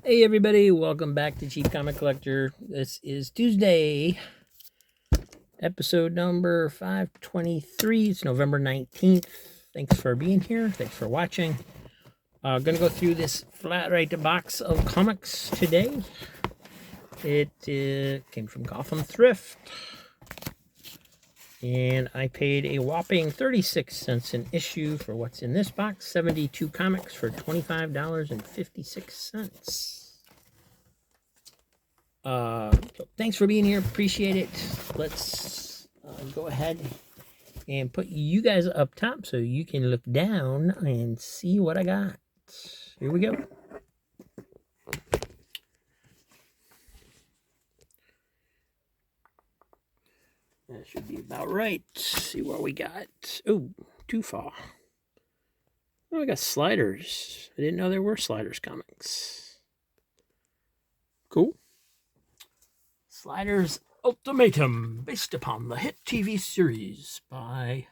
Hey everybody, welcome back to Cheap Comic Collector. This is Tuesday, episode number 523. It's November 19th. Thanks for being here. Thanks for watching. Gonna go through this flat rate box of comics today. It came from Gotham Thrift. And I paid a whopping 36 cents an issue for what's in this box. 72 comics for $25.56. So thanks for being here. Appreciate it. Let's go ahead and put you guys up top so you can look down and see what I got. Here we go. That should be about right. Let's see what we got. Oh, too far. Oh, I got Sliders. I didn't know there were Sliders comics. Cool. Sliders Ultimatum, based upon the hit TV series by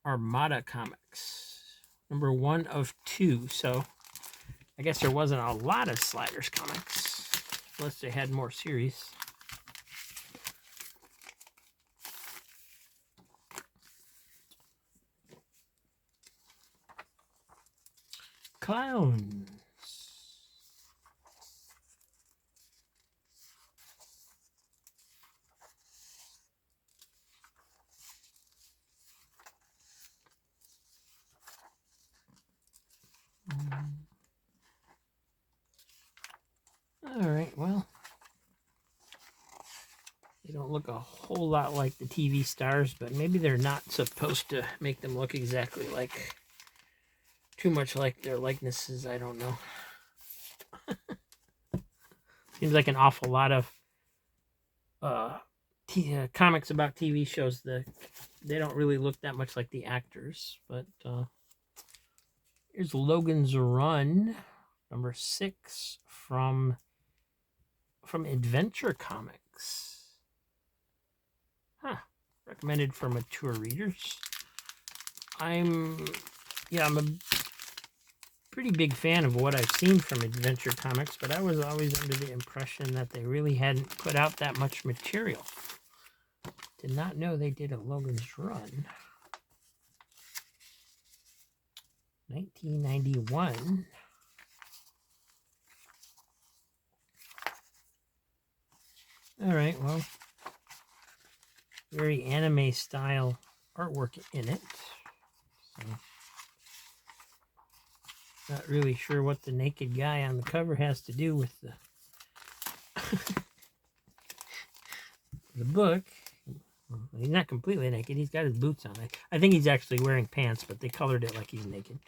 Armada Comics. Number 1 of 2. So I guess there wasn't a lot of Sliders comics, unless they had more series. Clowns. All right, well, they don't look a whole lot like the TV stars, but maybe they're not supposed to make them look exactly like, too much like their likenesses. I don't know. Seems like an awful lot of comics about TV shows. They don't really look that much like the actors, but here's Logan's Run, number 6 from Adventure Comics. Huh. Recommended for mature readers. I'm a pretty big fan of what I've seen from Adventure Comics, but I was always under the impression that they really hadn't put out that much material. Did not know they did a Logan's Run. 1991. All right, well, very anime style artwork in it. So, not really sure what the naked guy on the cover has to do with the the book. Well, he's not completely naked. He's got his boots on. I think he's actually wearing pants, but they colored it like he's naked.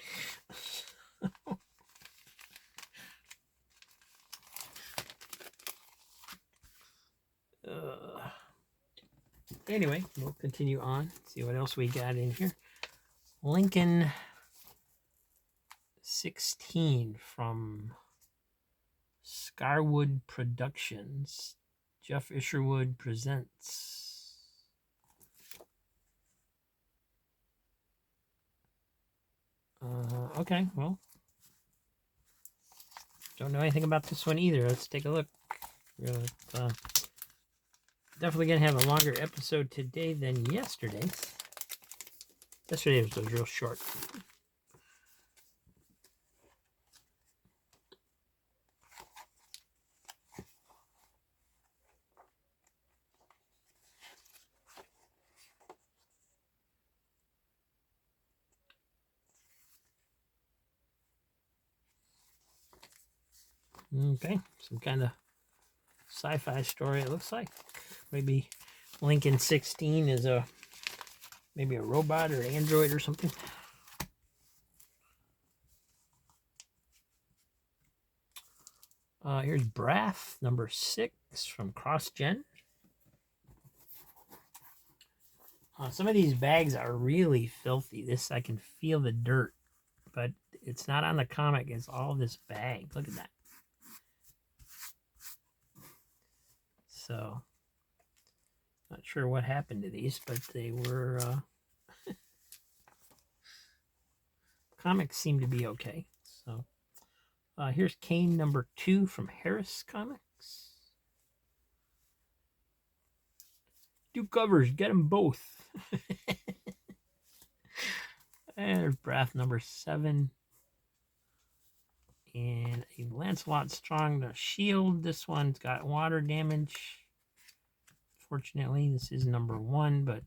Anyway, we'll continue on. See what else we got in here. Lincoln 16 from Scarwood Productions. Jeff Isherwood presents. Okay, well, don't know anything about this one either. Let's take a look. Definitely going to have a longer episode today than yesterday. Yesterday was real short. Okay, some kind of sci-fi story it looks like. Maybe Lincoln 16 is maybe a robot or android or something. Here's Brath, number 6 from CrossGen. Some of these bags are really filthy. This, I can feel the dirt, but it's not on the comic. It's all this bag. Look at that. So, not sure what happened to these, but they were comics seem to be okay. So Here's Kane number 2 from Harris Comics. 2 covers, get them both. And there's Brath number 7. And a Lancelot Strong the Shield. This one's got water damage. Fortunately, this is number 1, but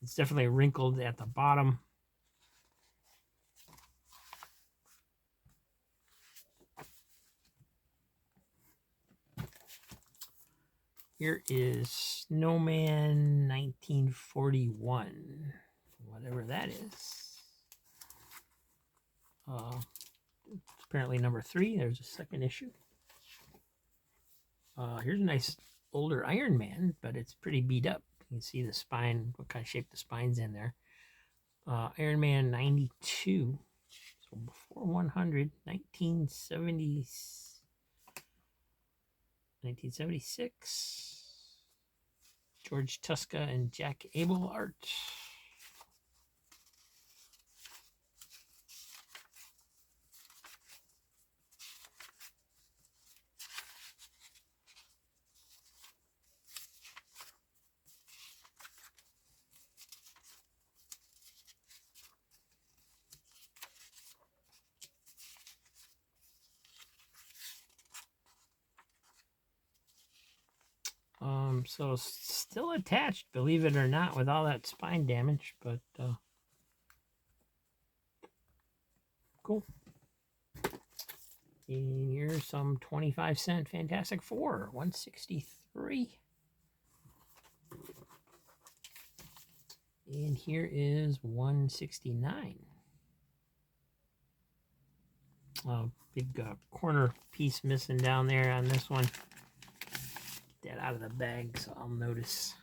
it's definitely wrinkled at the bottom. Here is Snowman 1941, whatever that is. It's apparently number 3. There's a second issue. Here's a nice older Iron Man, but it's pretty beat up. You can see the spine, what kind of shape the spine's in there. Iron Man 92, so before 100, 1976. George Tuska and Jack Abel art. So still attached, believe it or not, with all that spine damage, but cool. And here's some 25-cent Fantastic Four, 163. And here is 169. Big corner piece missing down there on this one. Get that out of the bag so I'll notice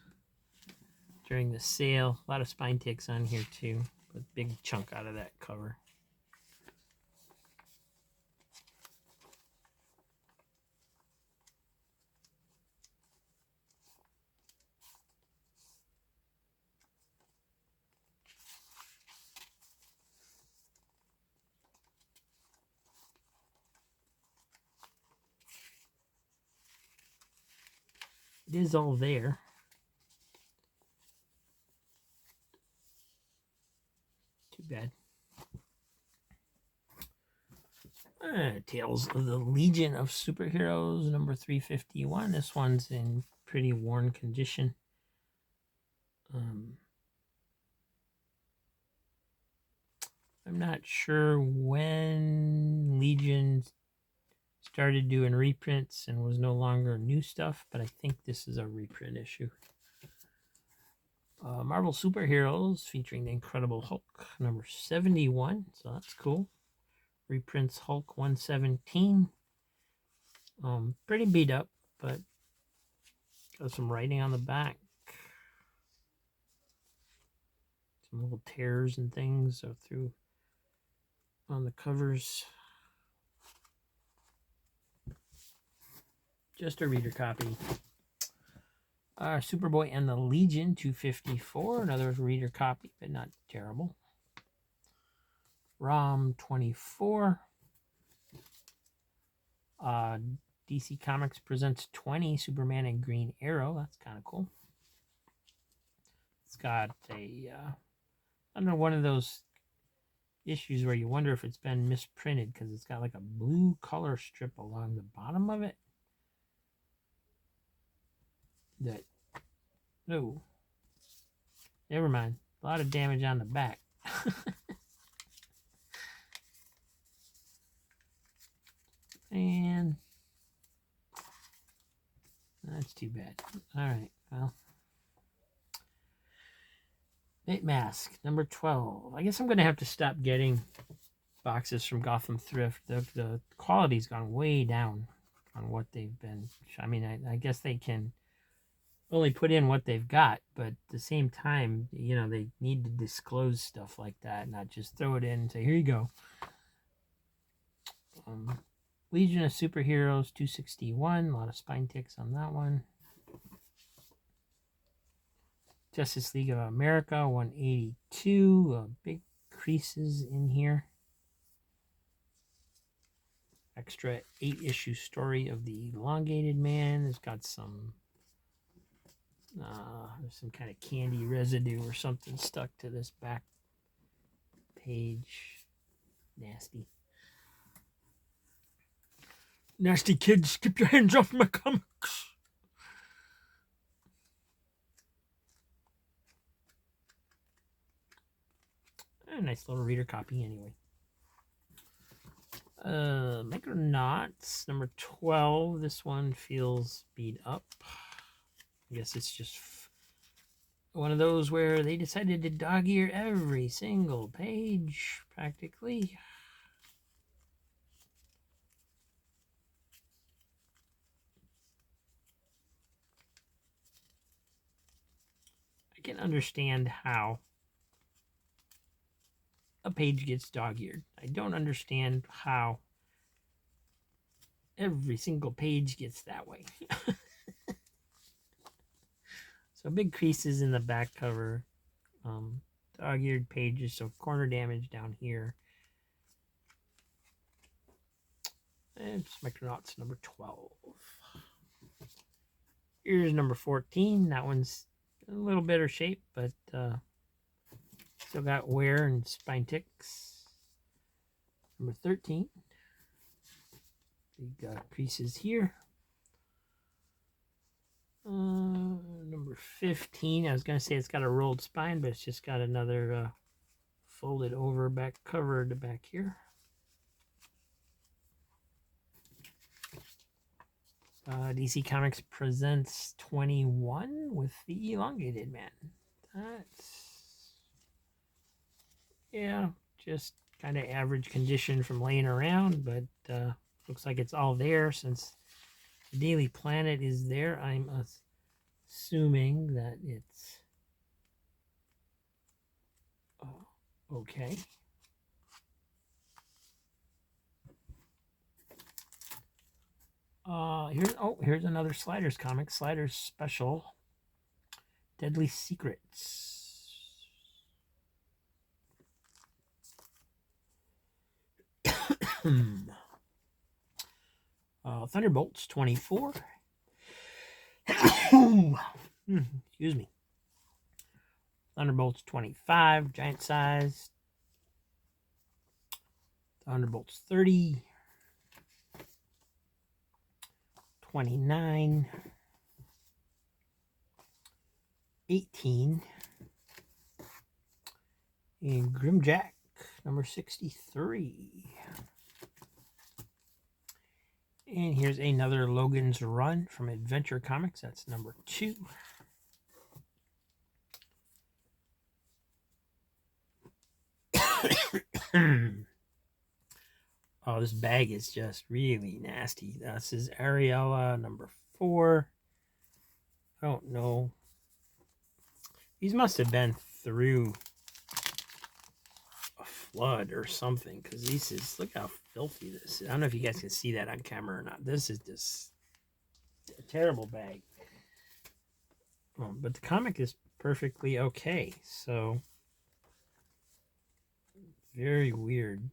during the sale. A lot of spine ticks on here too, but big chunk out of that cover. It is all there. Too bad. Tales of the Legion of Superheroes, number 351. This one's in pretty worn condition. I'm not sure when Legion started doing reprints and was no longer new stuff, but I think this is a reprint issue. Marvel Superheroes featuring the Incredible Hulk, number 71, so that's cool. Reprints Hulk 117. Pretty beat up, but got some writing on the back. Some little tears and things through on the covers. Just a reader copy. Superboy and the Legion 254. Another reader copy, but not terrible. ROM 24. DC Comics presents 20 Superman and Green Arrow. That's kind of cool. It's got a, I don't know, one of those issues where you wonder if it's been misprinted because it's got like a blue color strip along the bottom of it. No, never mind. A lot of damage on the back. And that's too bad. All right, well, Mate Mask number 12. I guess I'm gonna have to stop getting boxes from Gotham Thrift. The quality's gone way down on what they've been. I mean, I guess they can only put in what they've got, but at the same time, you know, they need to disclose stuff like that, not just throw it in and say, here you go. Legion of Superheroes 261, a lot of spine ticks on that one. Justice League of America 182, big creases in here. extra 8-issue story of the elongated man. It's got some there's some kind of candy residue or something stuck to this back page. Nasty. Nasty kids, keep your hands off my comics. A nice little reader copy anyway. Micronauts number 12. This one feels beat up. I guess it's just one of those where they decided to dog ear every single page practically. I can understand how a page gets dog-eared. I don't understand how every single page gets that way. So big creases in the back cover, dog-eared pages, so corner damage down here. And it's Micronauts number 12. Here's number 14. That one's a little better shape, but still got wear and spine ticks. Number 13. Big creases here. Number 15. I was going to say it's got a rolled spine, but it's just got another folded over back cover to back here. DC Comics presents 21 with the elongated man. That's, yeah, just kind of average condition from laying around, but looks like it's all there since the Daily Planet is there. I'm assuming that it's okay. Here's another Sliders comic. Sliders special. Deadly Secrets. Thunderbolts 24. Excuse me. Thunderbolts 25, giant size. Thunderbolts 30. 29, 18, and Grimjack number 63. And here's another Logan's Run from Adventure Comics. That's number 2. Oh, this bag is just really nasty. This is Ariella number 4. I don't know. These must have been through a flood or something, because this is, look how filthy this is. I don't know if you guys can see that on camera or not. This is just a terrible bag. But the comic is perfectly okay. So, very weird.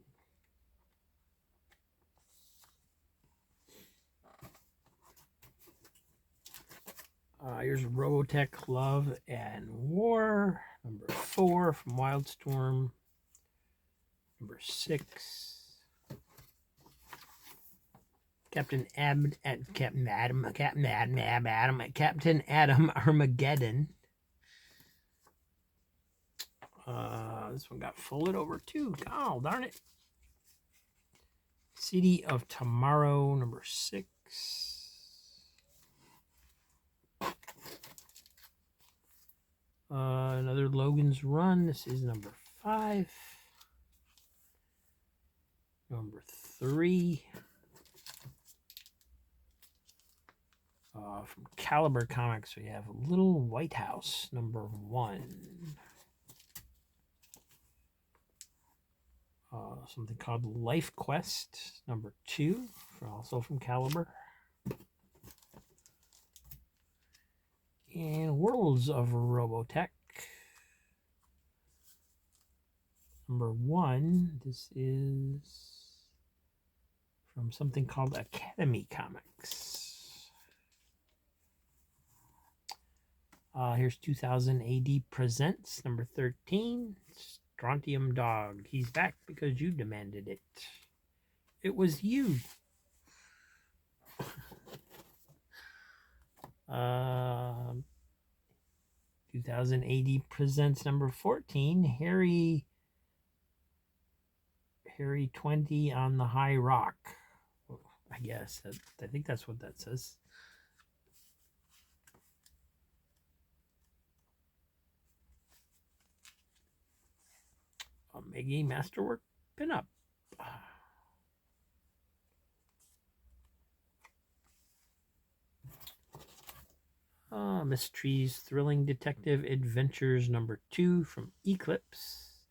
Here's Robotech Love and War, number 4 from Wildstorm, number 6. Captain Adam Armageddon. This one got folded over too. Oh, darn it. City of Tomorrow, number 6. Another Logan's Run. This is number 5. Number 3. From Caliber Comics, we have Little White House, number 1. Something called Life Quest, number 2, also from Caliber. And Worlds of Robotech, number 1. This is from something called Academy Comics. Here's 2000 AD Presents, number 13, Strontium Dog. He's back because you demanded it. It was you. 2000 AD Presents, number 14, Harry 20 on the High Rock. I guess. I think that's what that says. Meggy Masterwork pinup. Mysteries Thrilling Detective Adventures number 2 from Eclipse.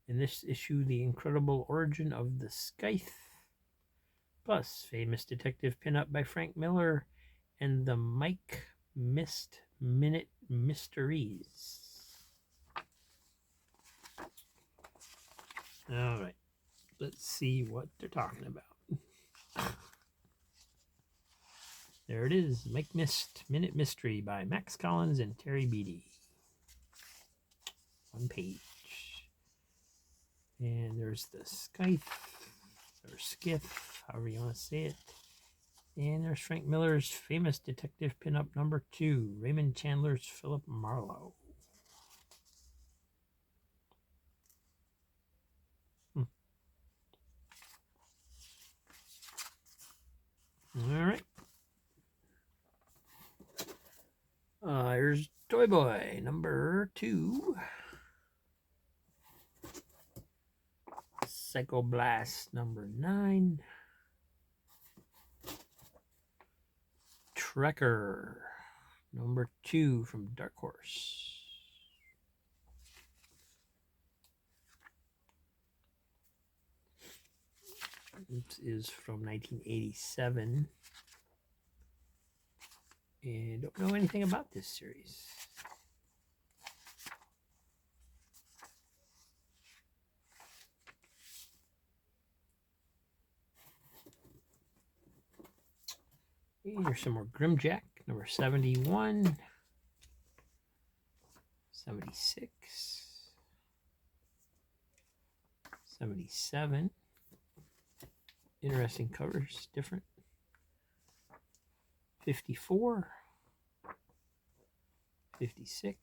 In this issue, the incredible origin of the Scythe, plus famous detective pinup by Frank Miller and the Mike Missed Minute Mysteries. All right, let's see what they're talking about. There it is, Mike Missed Minute Mystery by Max Collins and Terry Beatty. One page. And there's the Scythe, or Skiff, however you want to say it. And there's Frank Miller's famous detective pinup number 2, Raymond Chandler's Philip Marlowe. All right. Here's Toy Boy number 2. Psycho Blast number 9. Trekker number 2 from Dark Horse. This is from 1987. And don't know anything about this series. And here's some more Grimjack, number 71, 76, 77. Interesting covers, different. 54, 56,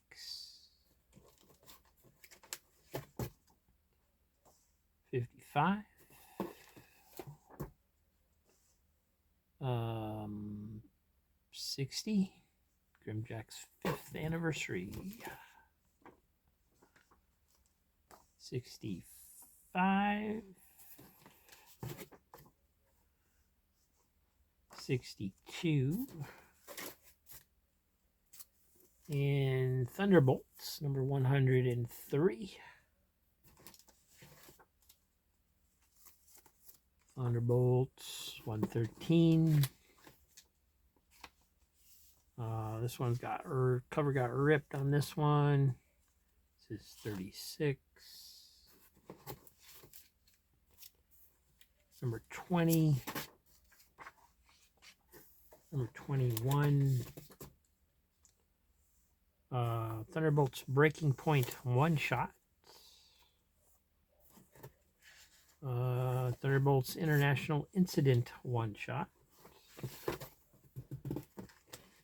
55, 60, Grimjack's 5th anniversary. 65, 62, and Thunderbolts number 103. Thunderbolts 113. This one's got cover got ripped on this one. This is 36. Number 20. Number 21. Thunderbolts Breaking Point one shot. Thunderbolts International Incident one shot.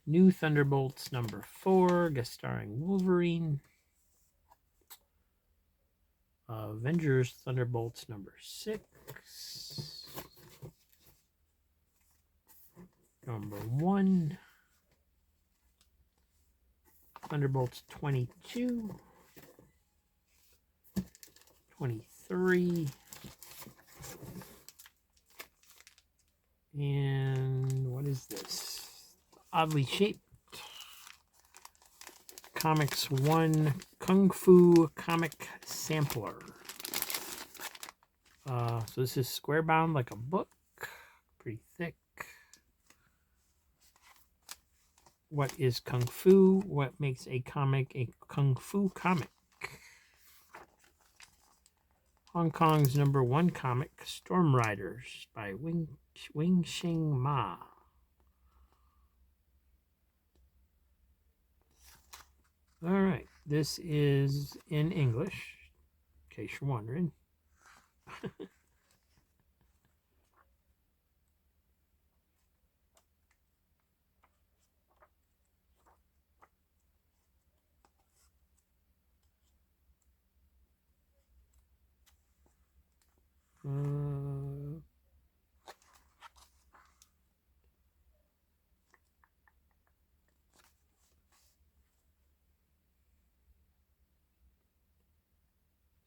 New Thunderbolts number 4, guest starring Wolverine. Avengers Thunderbolts number 6. Number 1. Thunderbolts 22. 23. And what is this? Oddly shaped. Comics 1 Kung Fu Comic Sampler. So this is square bound like a book. Pretty thick. What is Kung Fu? What makes a comic a Kung Fu comic? Hong Kong's #1 comic, Storm Riders by Wing Wing Shing Ma. All right, this is in English, in case you're wondering.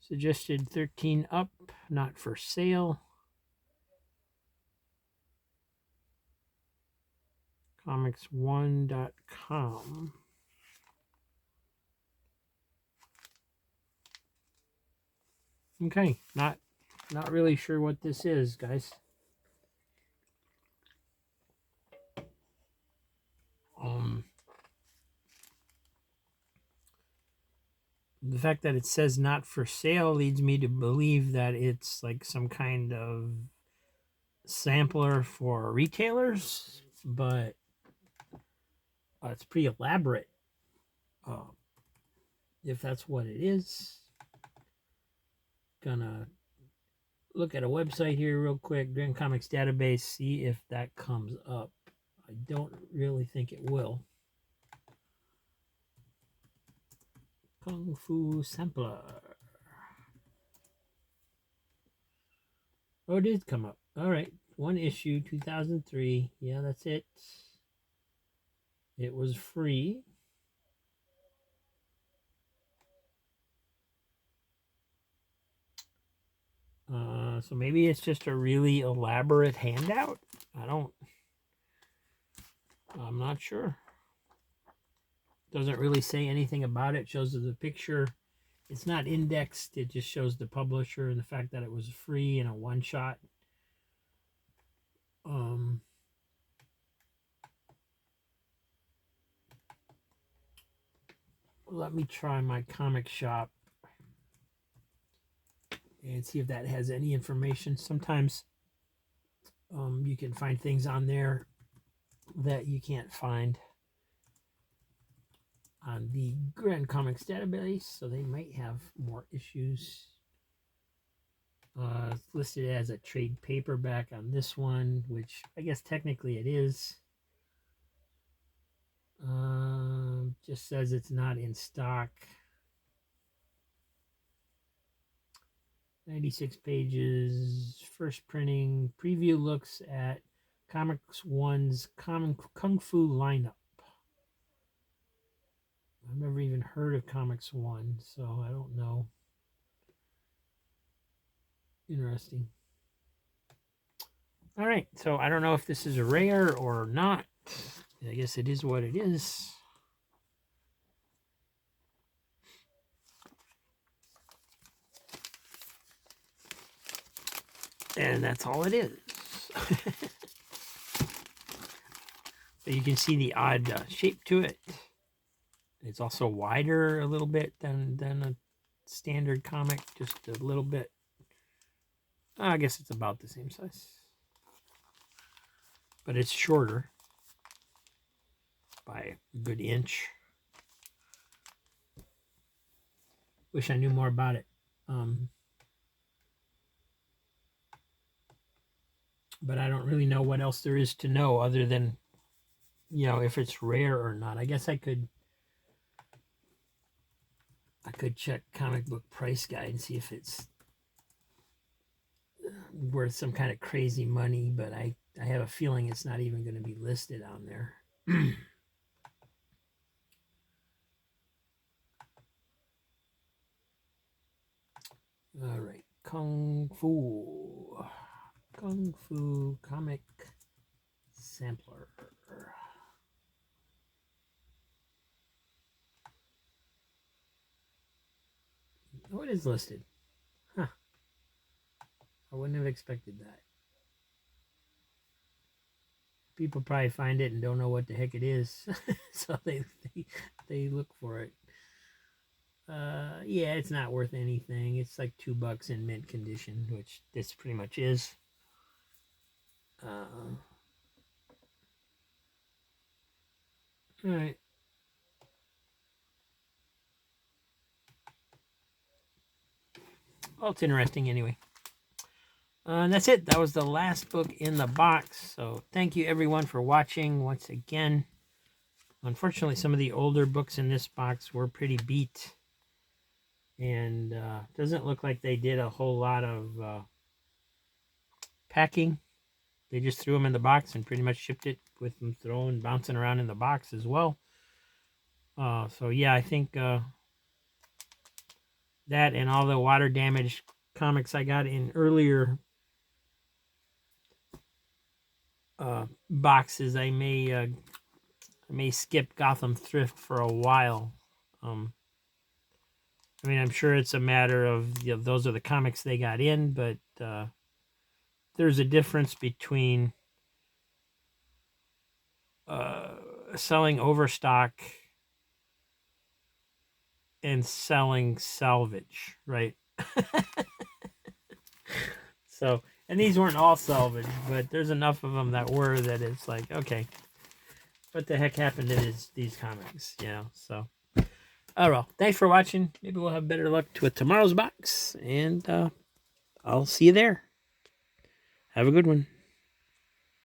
Suggested 13 up, not for sale. Comics1.com. Okay, not really sure what this is, guys. The fact that it says not for sale leads me to believe that it's like some kind of sampler for retailers, but it's pretty elaborate. If that's what it is, gonna look at a website here real quick, Grand Comics database, see if that comes up. I don't really think it will. Kung Fu Sampler. Oh, it did come up. All right. One issue, 2003. Yeah, that's it. It was free. So maybe it's just a really elaborate handout. I'm not sure. Doesn't really say anything about it. Shows the picture. It's not indexed. It just shows the publisher and the fact that it was free and a one-shot. Let me try my comic shop and see if that has any information. Sometimes you can find things on there that you can't find on the Grand Comics database, so they might have more issues. It's listed as a trade paperback on this one, which I guess technically it is. Just says it's not in stock. 96 pages, first printing. Preview looks at Comics One's Kung Fu lineup. I've never even heard of Comics One, so I don't know. Interesting. All right, so I don't know if this is rare or not. I guess it is what it is. And that's all it is. So you can see the odd shape to it. It's also wider a little bit than a standard comic, just a little bit. I guess it's about the same size. But it's shorter by a good inch. Wish I knew more about it. But I don't really know what else there is to know other than, if it's rare or not. I guess I could check Comic Book Price Guide and see if it's worth some kind of crazy money, but I have a feeling it's not even going to be listed on there. All right, Kung Fu comic sampler. Oh, it is listed. Huh. I wouldn't have expected that. People probably find it and don't know what the heck it is, so they look for it. Yeah, it's not worth anything. It's like $2 in mint condition, which this pretty much is. All right. Well, it's interesting anyway. And that's it. That was the last book in the box. So thank you everyone for watching once again. Unfortunately, some of the older books in this box were pretty beat. And doesn't look like they did a whole lot of packing. They just threw them in the box and pretty much shipped it with them bouncing around in the box as well. So yeah, I think that and all the water damaged comics I got in earlier boxes, I may skip Gotham Thrift for a while. I mean, I'm sure it's a matter of, you know, those are the comics they got in, but there's a difference between selling overstock and selling salvage, right? So, and these weren't all salvage, but there's enough of them that were that it's like, okay, what the heck happened to these comics, you know? So, oh well, thanks for watching. Maybe we'll have better luck with tomorrow's box, and I'll see you there. Have a good one.